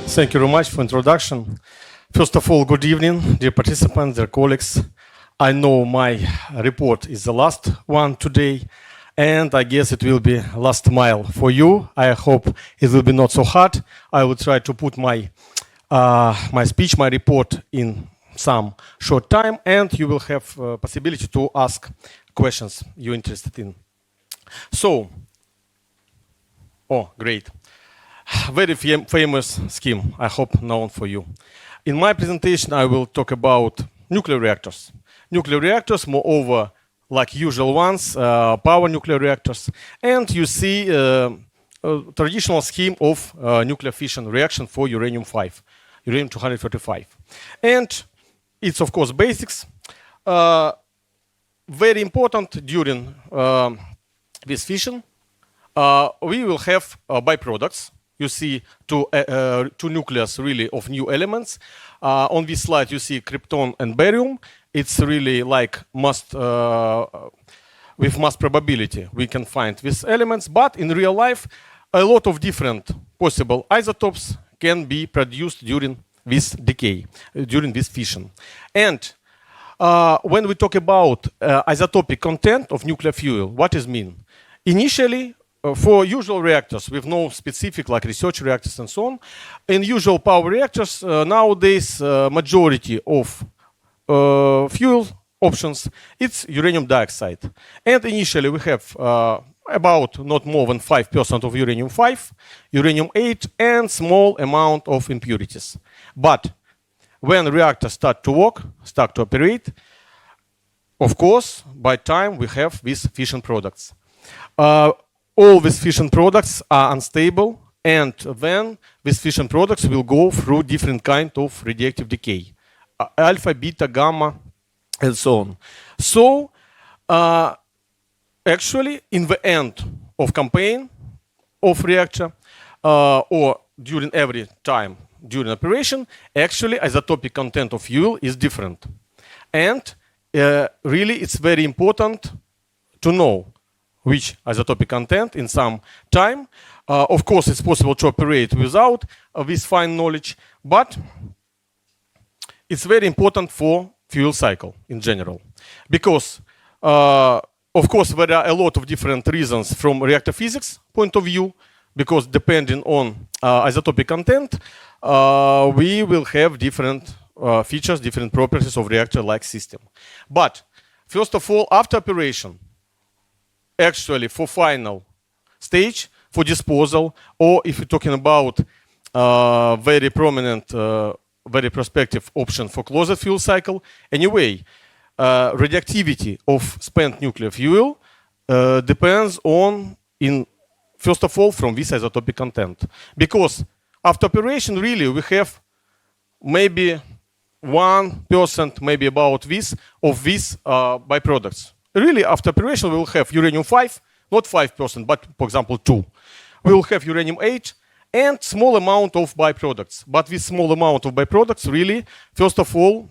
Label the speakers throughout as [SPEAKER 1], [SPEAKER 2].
[SPEAKER 1] Thank you very much for introduction. First of all, good evening, dear participants, dear colleagues. I know my report is the last one today, and I guess it will be last mile for you. I hope it will be not so hard. I will try to put my speech, my report in some short time, and you will have possibility to ask questions you're interested in. So, great. Very famous scheme, I hope known for you. In my presentation, I will talk about nuclear reactors. Nuclear reactors, moreover, like usual ones, power nuclear reactors. And you see a traditional scheme of nuclear fission reaction for uranium-5, uranium-235. And it's, of course, basics. Very important during this fission, we will have byproducts. You see two nucleus really of new elements. On this slide, you see krypton and barium. It's really like with mass probability we can find these elements. But in real life, a lot of different possible isotopes can be produced during this decay, during this fission. And when we talk about isotopic content of nuclear fuel, what does it mean? Initially, for usual reactors with no specific like research reactors and so on, in usual power reactors, nowadays majority of fuel options, it's uranium dioxide. And initially we have about not more than 5% of uranium-5, uranium-8, and small amount of impurities. But when reactors start to work, start to operate, of course, by time we have these fission products. All these fission products are unstable, and then these fission products will go through different kind of radioactive decay, alpha, beta, gamma, and so on. So, actually, in the end of campaign of reactor, or during every time during operation, actually isotopic content of fuel is different. And really, it's very important to know which isotopic content in some time. Of course, it's possible to operate without this fine knowledge, but it's very important for fuel cycle in general. Because, of course, there are a lot of different reasons from reactor physics point of view, because depending on isotopic content, we will have different features, different properties of reactor-like system. But, first of all, after operation, actually for final stage, for disposal, or if you're talking about very prominent, very prospective option for closed fuel cycle, anyway, radioactivity of spent nuclear fuel depends on, first of all, from this isotopic content. Because after operation, really, we have maybe 1%, maybe about this, of these byproducts. Really, after operation, we will have uranium-5, not 5%, but, for example, 2. We will have uranium-8 and small amount of byproducts. But this small amount of byproducts really, first of all,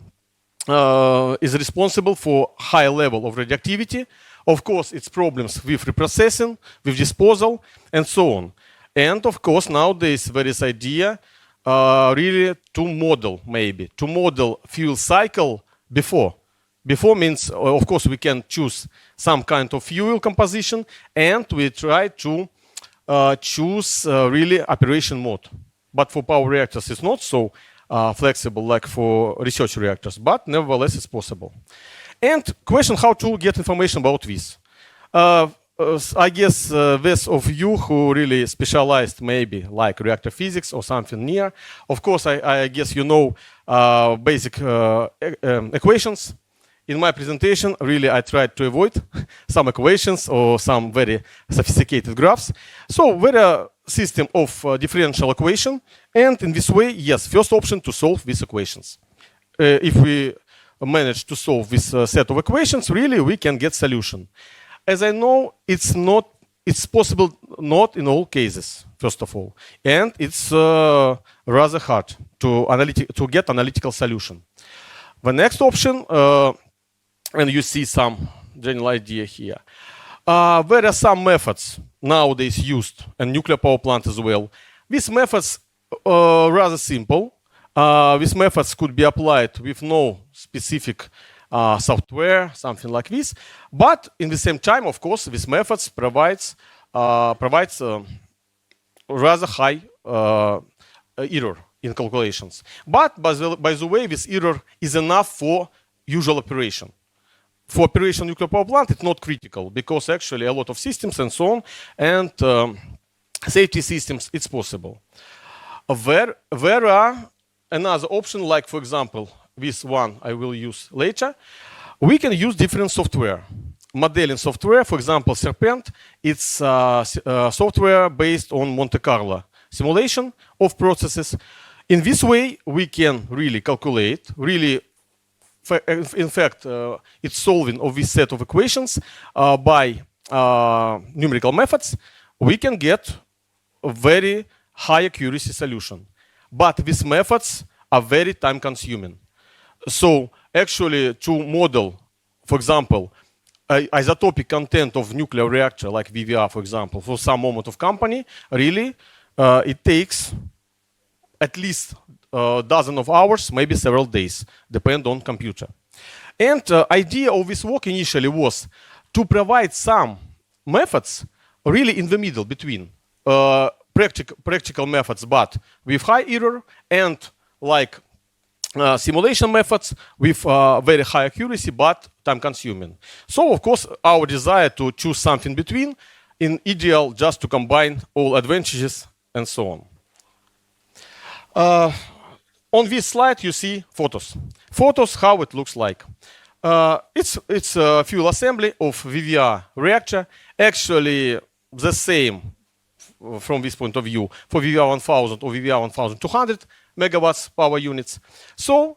[SPEAKER 1] is responsible for high level of radioactivity. Of course, it's problems with reprocessing, with disposal, and so on. And, of course, nowadays there is idea really to model fuel cycle before. Before means, of course, we can choose some kind of fuel composition, and we try to choose really operation mode. But for power reactors, it's not so flexible like for research reactors, but nevertheless, it's possible. And question how to get information about this. I guess those of you who really specialized maybe like reactor physics or something near, of course, I guess you know basic equations. In my presentation, really, I tried to avoid some equations or some very sophisticated graphs. So, there are system of differential equation, and in this way, yes, first option to solve these equations. If we manage to solve this set of equations, really, we can get solution. As I know, it's possible not in all cases, first of all, and it's rather hard to get analytical solution. The next option. And you see some general idea here. There are some methods nowadays used in nuclear power plant as well. These methods rather simple. These methods could be applied with no specific software, something like this. But in the same time, of course, these methods provides rather high error in calculations. But by the way, this error is enough for usual operation. For operation nuclear power plant, it's not critical because actually a lot of systems and so on and safety systems, it's possible. There are another option, like for example, this one I will use later. We can use different software. Modeling software, for example, Serpent, it's software based on Monte Carlo simulation of processes. In this way, we can really calculate, in fact, it's solving of this set of equations by numerical methods. We can get a very high accuracy solution. But these methods are very time consuming. So actually to model, for example, isotopic content of nuclear reactor like VVR, for example, for some moment of company, really it takes at least a dozen of hours, maybe several days, depend on computer. And idea of this work initially was to provide some methods really in the middle between practical methods, but with high error, and like simulation methods with very high accuracy, but time consuming. So of course, our desire to choose something between, in ideal, just to combine all advantages and so on. On this slide, you see photos. Photos, how it looks like. It's a fuel assembly of VVR reactor. Actually, the same from this point of view for VVR 1000 or VVR 1200 megawatts power units. So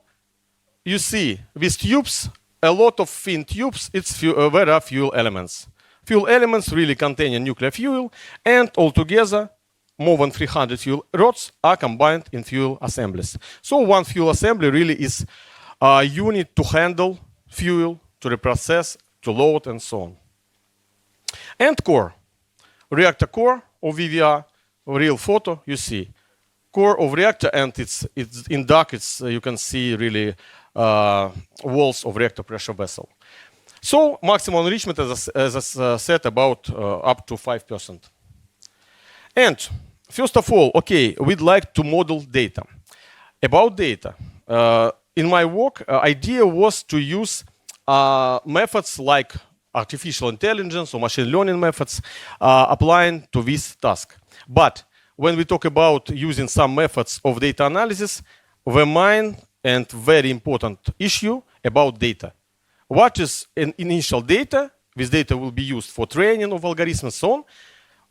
[SPEAKER 1] you see these tubes, a lot of thin tubes, there are fuel elements. Fuel elements really containing nuclear fuel, and altogether more than 300 fuel rods are combined in fuel assemblies. So one fuel assembly really is a unit to handle fuel, to reprocess, to load, and so on. And core, reactor core of VVR, real photo, you see. Core of reactor, and it's in dark, you can see really walls of reactor pressure vessel. So maximum enrichment, as I said, about up to 5%. And first of all, okay, we'd like to model data. About data, in my work, idea was to use methods like artificial intelligence or machine learning methods applying to this task. But when we talk about using some methods of data analysis, the main and very important issue about data. What is an initial data? This data will be used for training of algorithms and so on.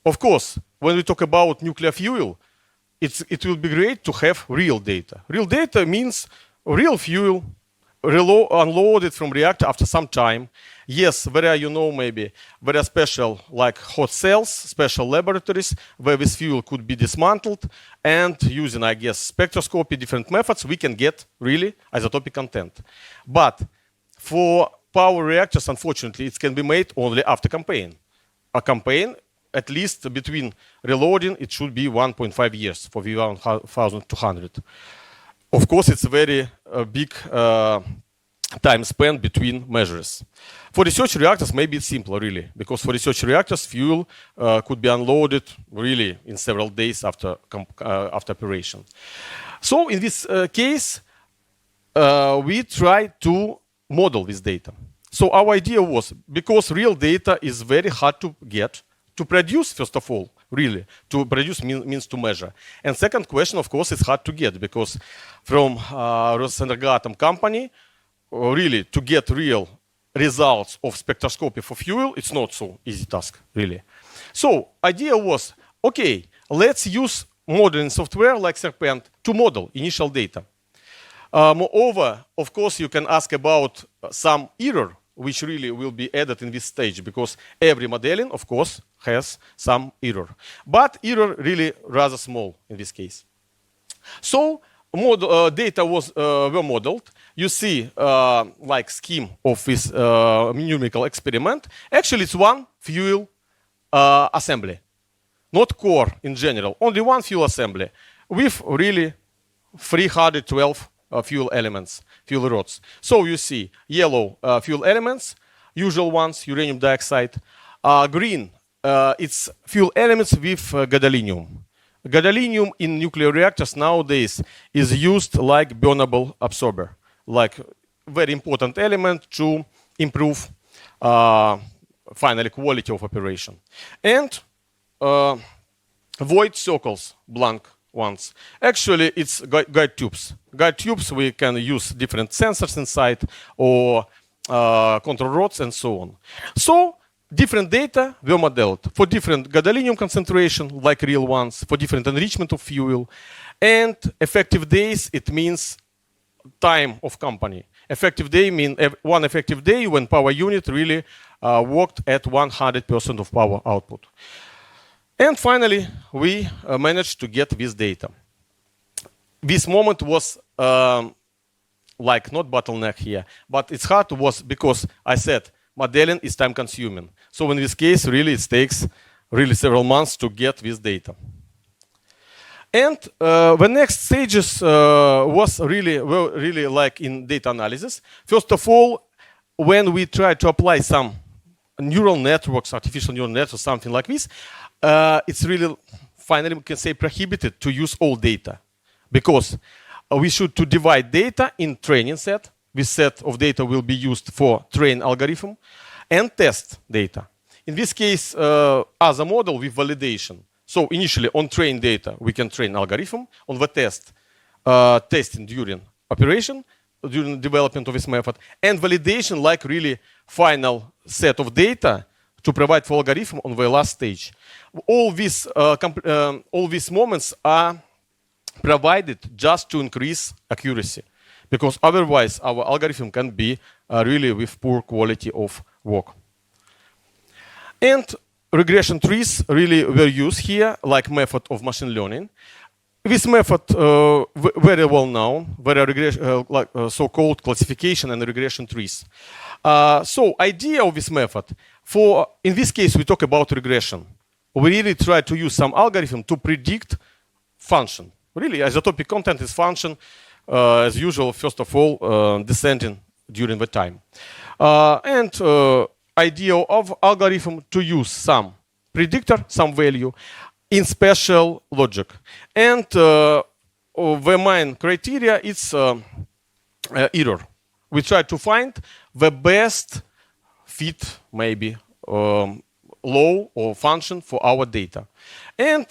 [SPEAKER 1] Of course, when we talk about nuclear fuel, it will be great to have real data. Real data means real fuel unloaded from reactor after some time. Yes, there are, maybe very special, like hot cells, special laboratories where this fuel could be dismantled, and using, I guess, spectroscopy, different methods, we can get really isotopic content. But for power reactors, unfortunately, it can be made only after campaign. A campaign, at least between reloading, it should be 1.5 years for VVR 1200. Of course, it's a very big time spent between measures. For research reactors, maybe it's simpler, really, because for research reactors, fuel could be unloaded really in several days after operation. So in this case, we try to model this data. So our idea was, because real data is very hard to get, to produce, first of all, really, to produce means to measure. And second question, of course, is hard to get, because from Rosenergoatom company, really, to get real results of spectroscopy for fuel, it's not so easy task, really. So idea was, okay, let's use modeling software like Serpent to model initial data. Moreover, of course, you can ask about some error, which really will be added in this stage, because every modeling, of course, has some error. But error really rather small in this case. So data were modeled. You see like scheme of this numerical experiment. Actually, it's one fuel assembly, not core in general, only one fuel assembly. with really 312 fuel elements, fuel rods. So you see yellow fuel elements, usual ones, uranium dioxide. Green, it's fuel elements with gadolinium. Gadolinium in nuclear reactors nowadays is used like burnable absorber, like very important element to improve finally quality of operation. And void circles, blank ones. Actually, it's guide tubes. Guide tubes, we can use different sensors inside or control rods and so on. So different data were modeled for different gadolinium concentration, like real ones, for different enrichment of fuel. And effective days, it means time of company. Effective day means one effective day when power unit really worked at 100% of power output. And finally, we managed to get this data. This moment was like not bottleneck here, but it's hard was because I said modeling is time consuming. So in this case, really it takes really several months to get this data. And the next stages were really like in data analysis. First of all, when we try to apply some neural networks, artificial neural networks, something like this, it's really, finally we can say prohibited to use all data. Because we should to divide data in training set. This set of data will be used for train algorithm and test data. In this case, as a model with validation. So initially on train data, we can train algorithm. On the test, testing during operation, during development of this method. And validation like really final set of data to provide for algorithm on the last stage. All these moments are provided just to increase accuracy. Because otherwise our algorithm can be really with poor quality of work. And regression trees really were used here, like method of machine learning. This method very well known, like so-called classification and regression trees. So idea of this method, in this case we talk about regression. We really try to use some algorithm to predict function. Really, isotopic content is function, as usual, first of all, descending during the time. And idea of algorithm to use some predictor, some value, in special logic. And the main criteria is error. We try to find the best fit, maybe, law or function for our data. And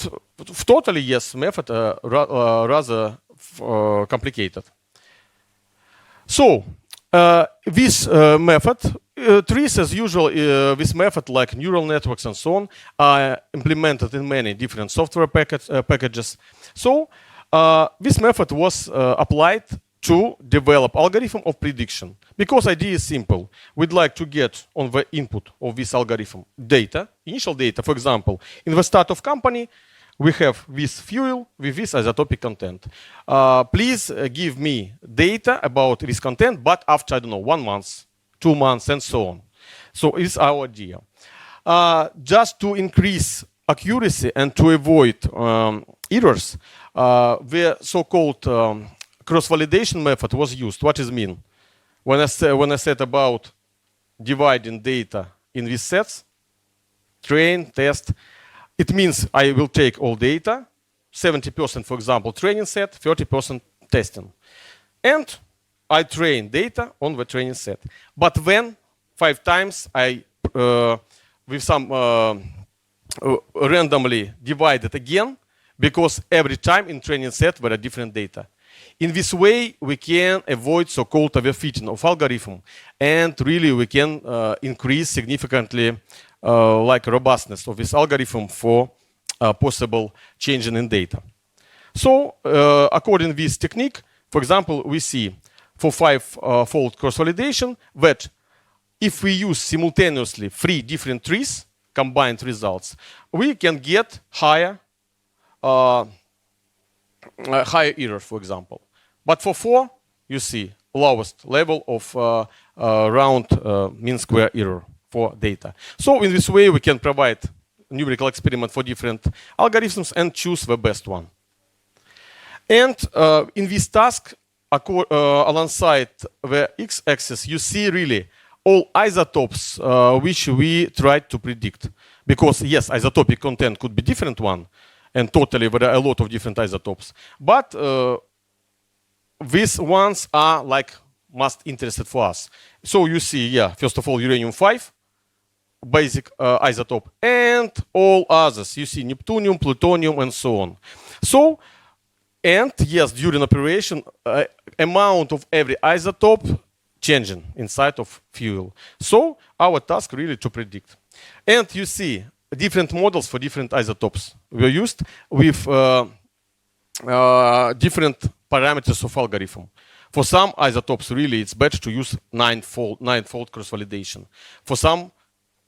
[SPEAKER 1] totally, yes, method rather complicated. So this method, trees as usual, this method like neural networks and so on are implemented in many different software packages. So this method was applied to develop algorithm of prediction. Because idea is simple. We'd like to get on the input of this algorithm data, initial data. For example, in the start of company, we have this fuel with this isotopic content. Please give me data about this content, but after, I don't know, 1 month, 2 months, and so on. So it's our idea. Just to increase accuracy and to avoid errors, the so-called cross-validation method was used. What does it mean? When I said about dividing data in these sets, train, test, it means I will take all data, 70% for example training set, 30% testing. And I train data on the training set. But then 5 times I, with some randomly divide it again, because every time in training set there are different data. In this way, we can avoid so-called overfitting of algorithm, and really we can increase significantly like robustness of this algorithm for possible changing in data. So, according to this technique, for example, we see for 5-fold cross-validation that if we use simultaneously 3 different trees, combined results, we can get higher error, for example. But for 4, you see lowest level of round mean square error for data. So in this way, we can provide numerical experiment for different algorithms and choose the best one. And in this task, alongside the x-axis, you see really all isotopes which we tried to predict. Because yes, isotopic content could be different one, and totally there are a lot of different isotopes. But these ones are like most interested for us. So you see, yeah, first of all, uranium-5, basic isotope, and all others. You see neptunium, plutonium, and so on. So, and yes, during operation, amount of every isotope changing inside of fuel. So our task really to predict. And you see different models for different isotopes were used with different parameters of algorithm. For some isotopes, really, it's better to use nine-fold cross-validation. For some,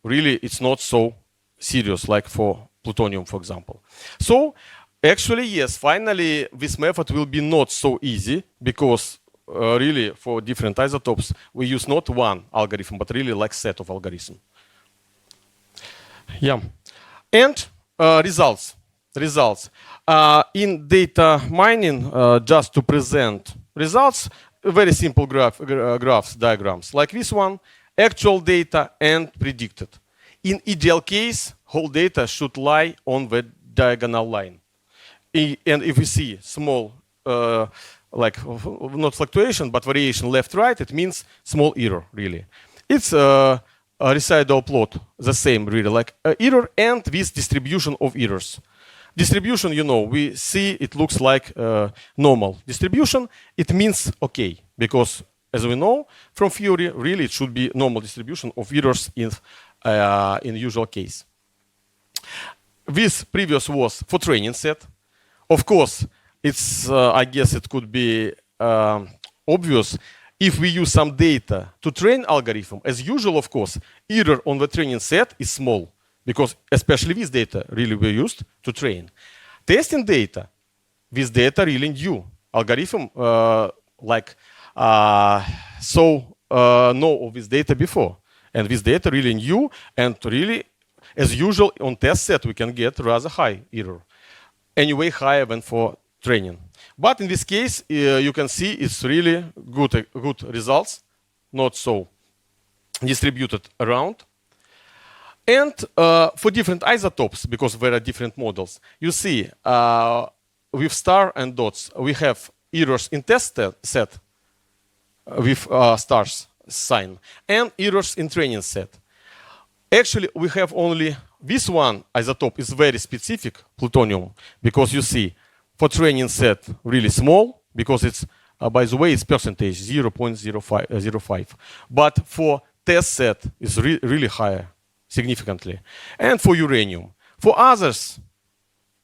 [SPEAKER 1] really, it's not so serious, like for plutonium, for example. So, actually, yes, finally, this method will be not so easy because really, for different isotopes, we use not one algorithm, but really like set of algorithms. Yeah. And results. In data mining, just to present results, very simple diagrams, like this one, actual data and predicted. In ideal case, whole data should lie on the diagonal line. And if we see small, like not fluctuation, but variation left-right, it means small error, really. It's a residual plot, the same, really, like error and this distribution of errors. Distribution, you know, we see it looks like normal distribution. It means okay, because as we know from theory, really it should be normal distribution of errors in usual case. This previous was for training set. Of course, it's I guess it could be obvious if we use some data to train algorithm. As usual, of course, error on the training set is small. Because especially this data really were used to train. Testing data, this data really new. Algorithm know of this data before. And this data really new and really, as usual, on test set we can get rather high error. Anyway, higher than for training. But in this case, you can see it's really good results, not so distributed around. And for different isotopes, because there are different models, you see with star and dots, we have errors in test set with stars sign and errors in training set. Actually, we have only this one isotope is very specific, plutonium, because you see for training set really small, because it's, by the way, it's percentage 0.05. But for test set, it's really higher. Significantly. And for uranium. For others,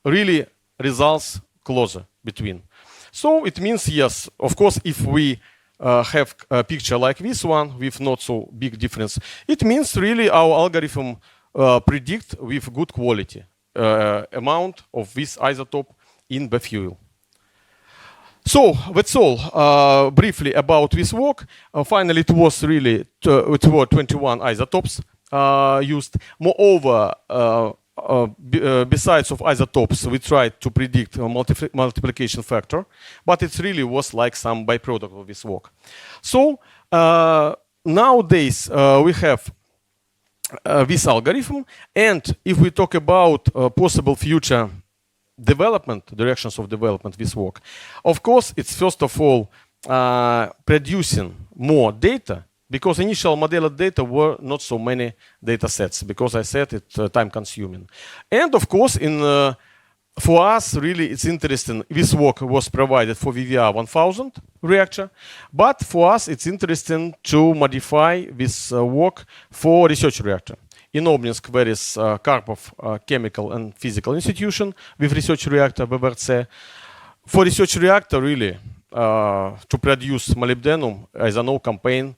[SPEAKER 1] really results closer between. So it means, yes, of course, if we have a picture like this one with not so big difference, it means really our algorithm predict with good quality amount of this isotope in the fuel. So that's all briefly about this work. Finally, it was really it were 21 isotopes used. Moreover, besides of isotopes, we tried to predict a multiplication factor, but it really was like some byproduct of this work. So nowadays we have this algorithm, and if we talk about possible future development, directions of development, this work, of course, it's first of all producing more data. Because initial modeled data were not so many data sets, because I said it's time consuming. And of course, for us, really, it's interesting. This work was provided for VVR 1000 reactor, but for us, it's interesting to modify this work for research reactor. In Obninsk, there is Karpov Chemical and Physical Institution with research reactor, VVRC. For research reactor, really, to produce molybdenum, as I know, campaign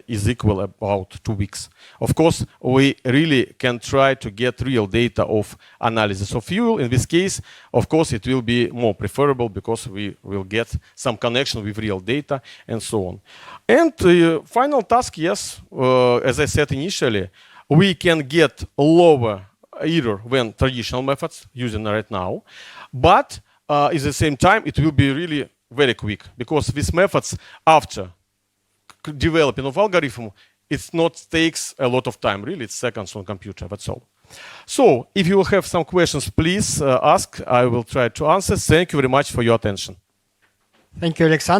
[SPEAKER 1] is equal about 2 weeks. Of course, we really can try to get real data of analysis of fuel. In this case, of course, it will be more preferable because we will get some connection with real data and so on. And the final task, yes, as I said initially, we can get lower error than traditional methods using right now, but at the same time, it will be really very quick, because these methods, after developing of algorithm, it not takes a lot of time. Really, it's seconds on computer. That's all. So, if you have some questions, please ask. I will try to answer. Thank you very much for your attention.
[SPEAKER 2] Thank you, Alexander.